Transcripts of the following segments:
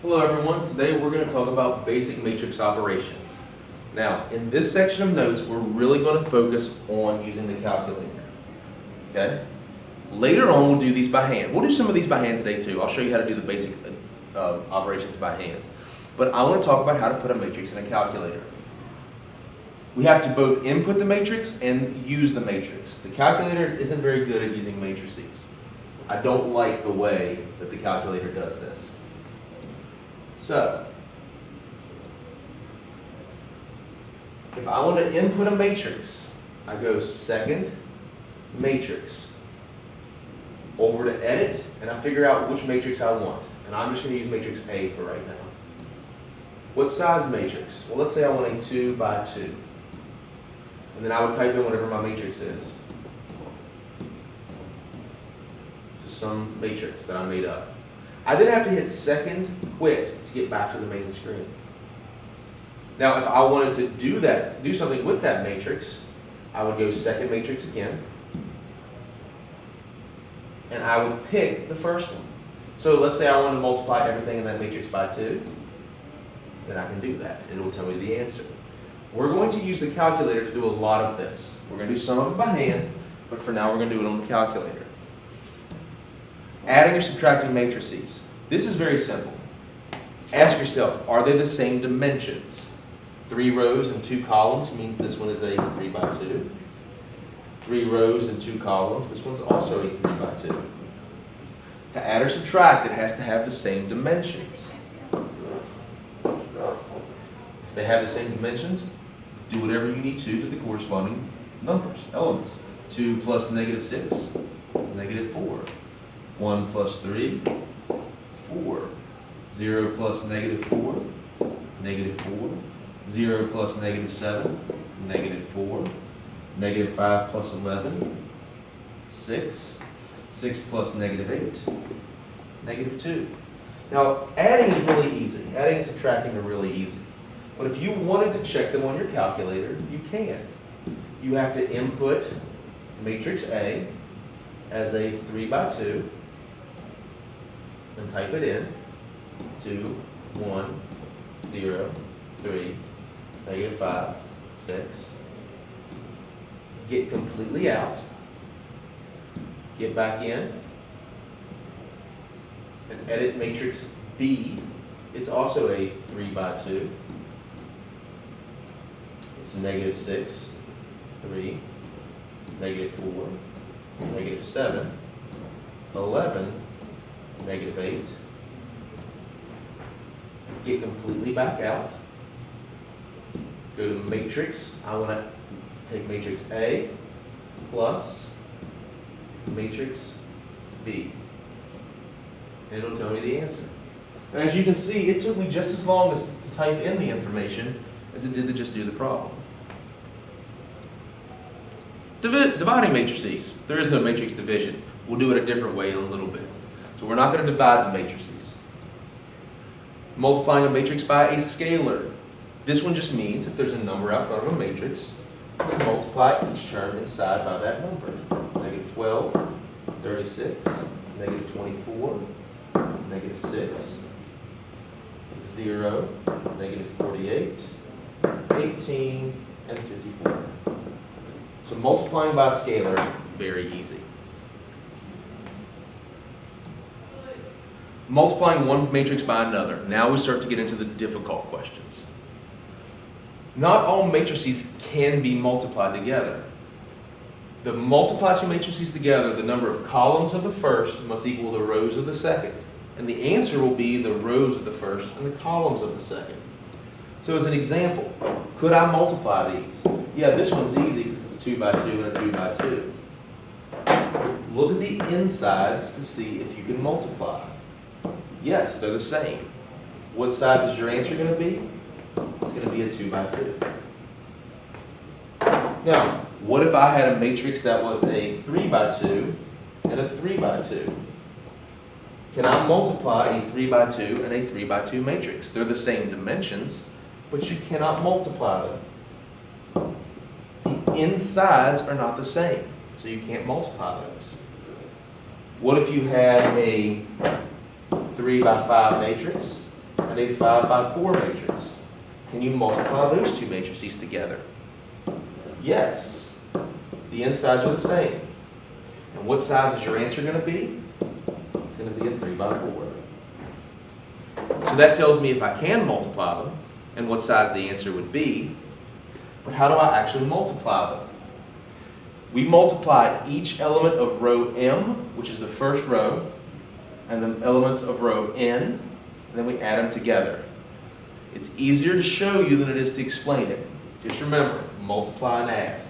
Hello everyone, today we're going to talk about basic matrix operations. Now, in this section of notes, we're really going to focus on using the calculator. Okay? Later on, we'll do these by hand. We'll do some of these by hand today too. I'll show you how to do the basic operations by hand. But I want to talk about how to put a matrix in a calculator. We have to both input the matrix and use the matrix. The calculator isn't very good at using matrices. I don't like the way that the calculator does this. So, if I want to input a matrix, I go second matrix, over to edit, and I figure out which matrix I want. And I'm just going to use matrix A for right now. What size matrix? Well, let's say I want a 2 by 2. And then I would type in whatever my matrix is. Just some matrix that I made up. I then have to hit second quit to get back to the main screen. Now, if I wanted to do something with that matrix, I would go second matrix again, and I would pick the first one. So let's say I want to multiply everything in that matrix by 2, then I can do that. It will tell me the answer. We're going to use the calculator to do a lot of this. We're going to do some of it by hand, but for now we're going to do it on the calculator. Adding or subtracting matrices. This is very simple. Ask yourself, are they the same dimensions? 3 rows and 2 columns means this one is a 3 by 2. 3 rows and 2 columns, this one's also a 3 by 2. To add or subtract, it has to have the same dimensions. If they have the same dimensions, do whatever you need to the corresponding numbers, elements. 2 plus negative 6, negative 4. 1 plus 3, 4. 0 plus negative 4, negative 4. 0 plus negative 7, negative 4. Negative 5 plus 11, 6. 6 plus negative 8, negative 2. Now, adding is really easy. Adding and subtracting are really easy. But if you wanted to check them on your calculator, you can. You have to input matrix A as a 3 by 2 and type it in. 2, 1, 0, 3, negative 5, 6. Get completely out. Get back in. And edit matrix B. It's also a 3 by 2. It's negative 6, 3, negative 4, negative 7, 11, negative 8. Get completely back out. Go to matrix. I want to take matrix A plus matrix B. And it'll tell me the answer. And as you can see, it took me just as long to type in the information as it did to just do the problem. Dividing matrices. There is no matrix division. We'll do it a different way in a little bit. So we're not going to divide the matrices. Multiplying a matrix by a scalar. This one just means if there's a number out front of a matrix, just multiply each term inside by that number. Negative 12, 36, negative 24, negative 6, 0, negative 48, 18, and 54. So multiplying by a scalar, very easy. Multiplying one matrix by another. Now we start to get into the difficult questions. Not all matrices can be multiplied together. To multiply 2 matrices together, the number of columns of the first must equal the rows of the second. And the answer will be the rows of the first and the columns of the second. So as an example, could I multiply these? Yeah, this one's easy because it's a 2 by 2 and a 2 by 2. Look at the insides to see if you can multiply. Yes, they're the same. What size is your answer going to be? It's going to be a 2 by 2. Now, what if I had a matrix that was a 3 by 2 and a 3 by 2? Can I multiply a 3 by 2 and a 3 by 2 matrix? They're the same dimensions, but you cannot multiply them. The insides are not the same, so you can't multiply those. What if you had a 3 by 5 matrix and a 5 by 4 matrix. Can you multiply those two matrices together? Yes. The insides are the same. And what size is your answer going to be? It's going to be a 3 by 4. So that tells me if I can multiply them and what size the answer would be. But how do I actually multiply them? We multiply each element of row M, which is the first row, and the elements of row N, and then we add them together. It's easier to show you than it is to explain it. Just remember, multiply and add.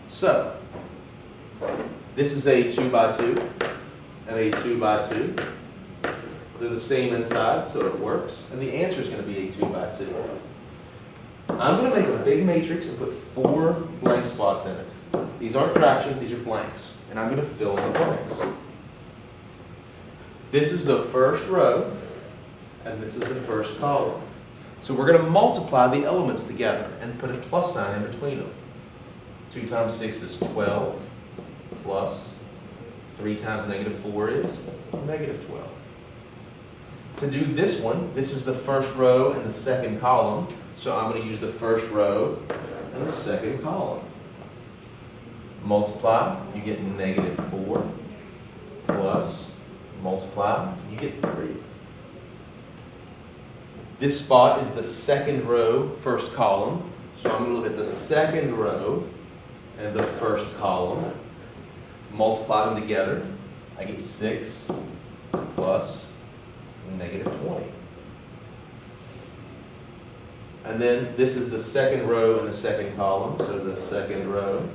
So, this is a 2 by 2 and a 2 by 2. They're the same inside, so it works. And the answer is going to be a 2 by 2. I'm going to make a big matrix and put 4 blank spots in it. These aren't fractions, these are blanks. And I'm going to fill in the blanks. This is the first row, and this is the first column. So we're going to multiply the elements together and put a plus sign in between them. 2 times 6 is 12, plus 3 times negative 4 is negative 12. To do this one, this is the first row and the second column, so I'm going to use the first row and the second column. Multiply, you get negative 4, plus multiply, you get 3. This spot is the second row, first column, so I'm going to look at the second row and the first column. Multiply them together, I get 6 plus negative 20. And then this is the second row and the second column, so the second row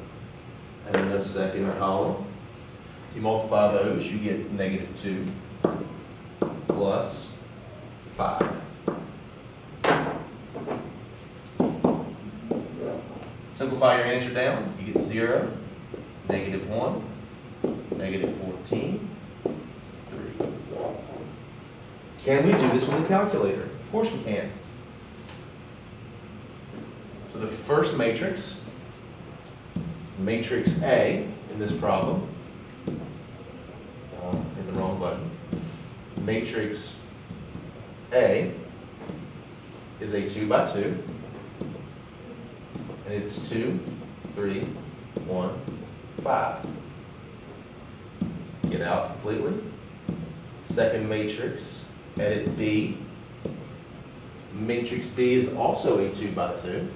and the second column. If you multiply those, you get negative 2 plus 5. Simplify your answer down, you get 0, negative 1, negative 14, 3. Can we do this with a calculator? Of course we can. So the first matrix, matrix A in this problem, hit the wrong button. Matrix A is a 2 by 2, and it's 2, 3, 1, 5. Get out completely. Second matrix, edit B. Matrix B is also a 2 by 2.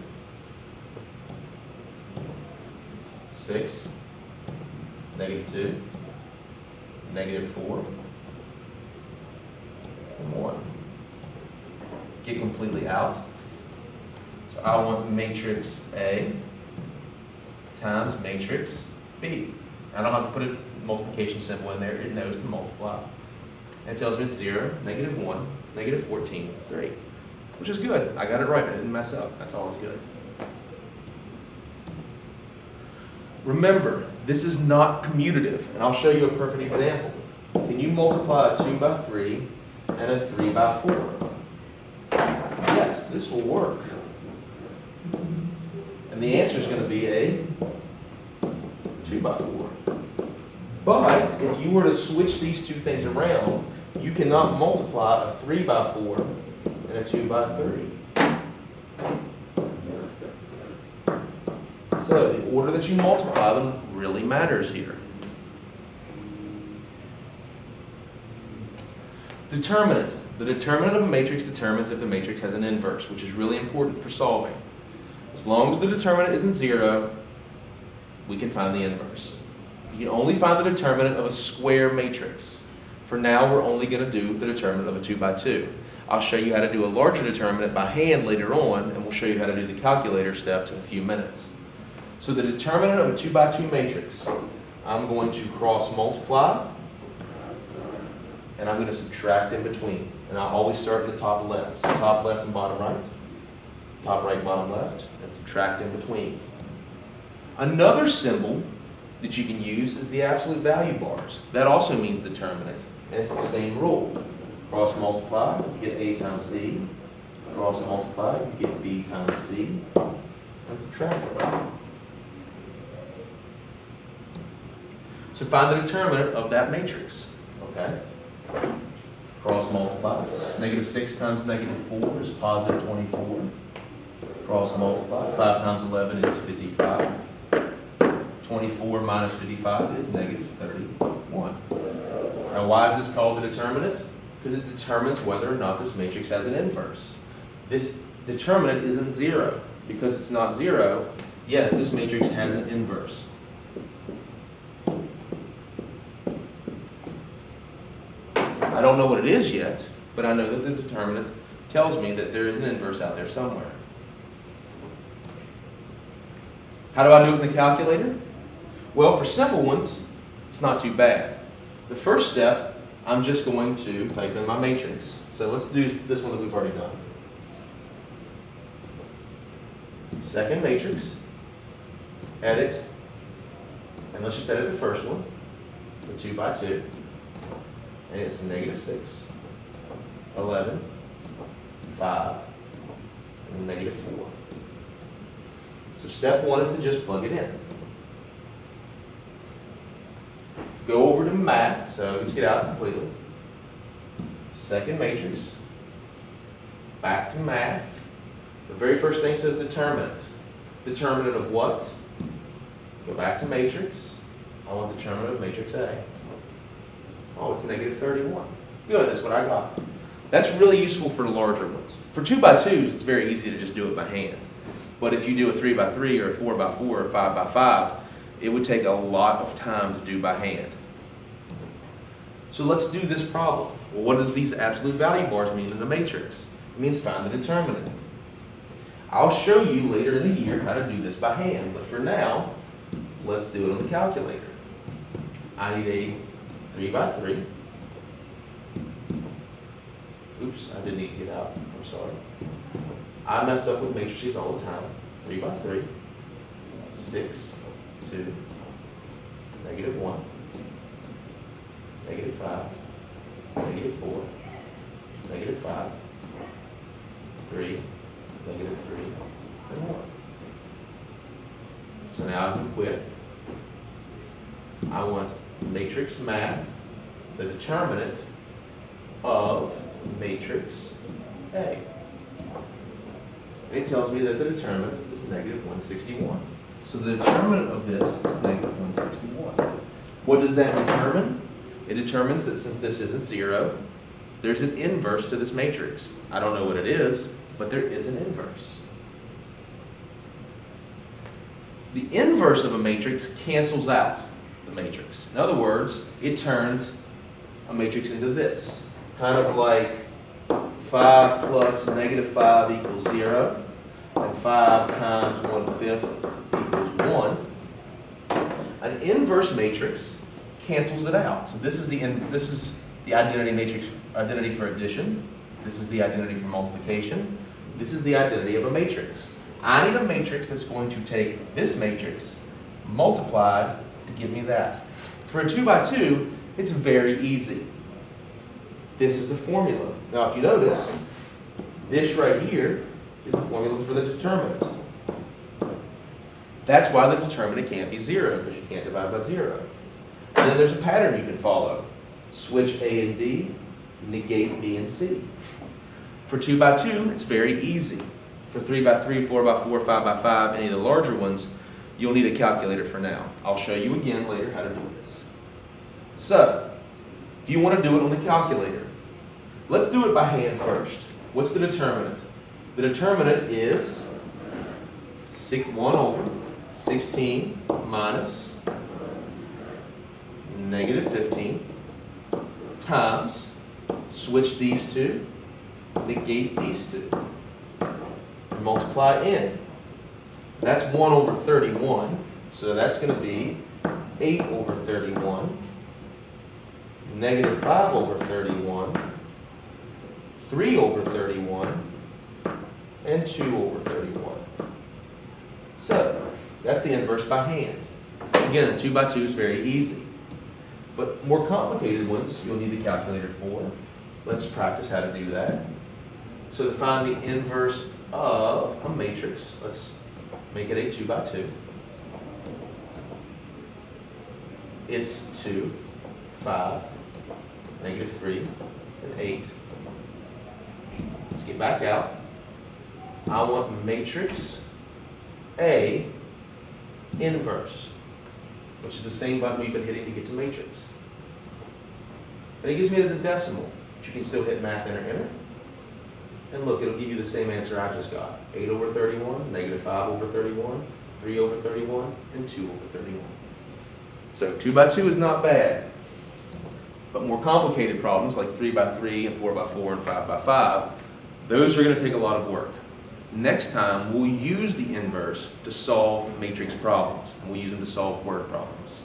6, negative 2, negative 4, and 1. Get completely out. So I want matrix A times matrix B. I don't have to put a multiplication symbol in there. It knows to multiply. And it tells me it's 0, negative 1, negative 14, 3. Which is good. I got it right. I didn't mess up. That's always good. Remember, this is not commutative, and I'll show you a perfect example. Can you multiply a 2 by 3 and a 3 by 4? Yes, this will work. And the answer is going to be a 2 by 4. But if you were to switch these two things around, you cannot multiply a 3 by 4 and a 2 by 3. So the order that you multiply them really matters here. Determinant. The determinant of a matrix determines if the matrix has an inverse, which is really important for solving. As long as the determinant isn't 0, we can find the inverse. You can only find the determinant of a square matrix. For now, we're only going to do the determinant of a 2 by 2. I'll show you how to do a larger determinant by hand later on, and we'll show you how to do the calculator steps in a few minutes. So the determinant of a 2 by 2 matrix, I'm going to cross multiply, and I'm going to subtract in between. And I always start in the top left. So top left and bottom right, top right, bottom left, and subtract in between. Another symbol that you can use is the absolute value bars. That also means determinant, and it's the same rule. Cross multiply, you get A times D. Cross multiply, you get B times C, and subtract. So find the determinant of that matrix, okay? Cross multiply. Negative 6 times negative 4 is positive 24. Cross multiply. 5 times 11 is 55. 24 minus 55 is negative 31. Now why is this called the determinant? Because it determines whether or not this matrix has an inverse. This determinant isn't 0. Because it's not 0, yes, this matrix has an inverse. I don't know what it is yet, but I know that the determinant tells me that there is an inverse out there somewhere. How do I do it in the calculator? Well, for simple ones, it's not too bad. The first step, I'm just going to type in my matrix. So let's do this one that we've already done. Second matrix, edit, and let's just edit the first one, the 2 by 2, and it's negative 6, 11, 5, and negative 4. So step 1 is to just plug it in. Go over to math, so let's get out completely. Second matrix, back to math. The very first thing says determinant. Determinant of what? Go back to matrix. I want determinant of matrix A. Oh, it's negative 31. Good, that's what I got. That's really useful for the larger ones. For 2 by 2s, it's very easy to just do it by hand. But if you do a 3 by 3 or a 4 by 4 or 5 by 5, it would take a lot of time to do by hand. So let's do this problem. Well, what does these absolute value bars mean in the matrix? It means find the determinant. I'll show you later in the year how to do this by hand, but for now, let's do it on the calculator. I need a 3 by 3. Oops, I didn't need to get out. I'm sorry. I mess up with matrices all the time. 3 by 3, 6, 2, negative 1, negative 5, negative 4, negative 5, 3, negative 3, and 1. So now I can quit. I want matrix math, the determinant of matrix A. And it tells me that the determinant is negative 161. So the determinant of this is negative 161. What does that determine? It determines that since this isn't 0, there's an inverse to this matrix. I don't know what it is, but there is an inverse. The inverse of a matrix cancels out the matrix. In other words, it turns a matrix into this. Kind of like 5 plus negative 5 equals 0, and 5 times 1/5 equals 1. An inverse matrix cancels it out. So this is the identity matrix, identity for addition. This is the identity for multiplication. This is the identity of a matrix. I need a matrix that's going to take this matrix multiplied to give me that. For a 2 by 2, it's very easy. This is the formula. Now if you notice, this right here is the formula for the determinant. That's why the determinant can't be 0, because you can't divide by 0. And then there's a pattern you can follow. Switch A and D, negate B and C. For 2 by 2, it's very easy. For 3 by 3, 4 by 4, 5 by 5, any of the larger ones, you'll need a calculator for now. I'll show you again later how to do this. So, if you want to do it on the calculator, let's do it by hand first. What's the determinant? The determinant is 1 over 16 minus negative 15 times, switch these two, negate these two, and multiply n. That's 1 over 31, so that's going to be 8 over 31, negative 5 over 31, 3 over 31, and 2 over 31. So, that's the inverse by hand. Again, a 2 by 2 is very easy. But more complicated ones, you'll need a calculator for. Let's practice how to do that. So to find the inverse of a matrix, let's make it a 2 by 2. It's 2, 5, negative 3, and 8. Let's get back out. I want matrix A inverse, which is the same button we've been hitting to get to matrix. And it gives me it as a decimal, but you can still hit math, enter, enter. And look, it'll give you the same answer I just got. 8 over 31, negative 5 over 31, 3 over 31, and 2 over 31. So 2 by 2 is not bad. But more complicated problems like 3 by 3 and 4 by 4 and 5 by 5, those are going to take a lot of work. Next time, we'll use the inverse to solve matrix problems, and we'll use them to solve word problems.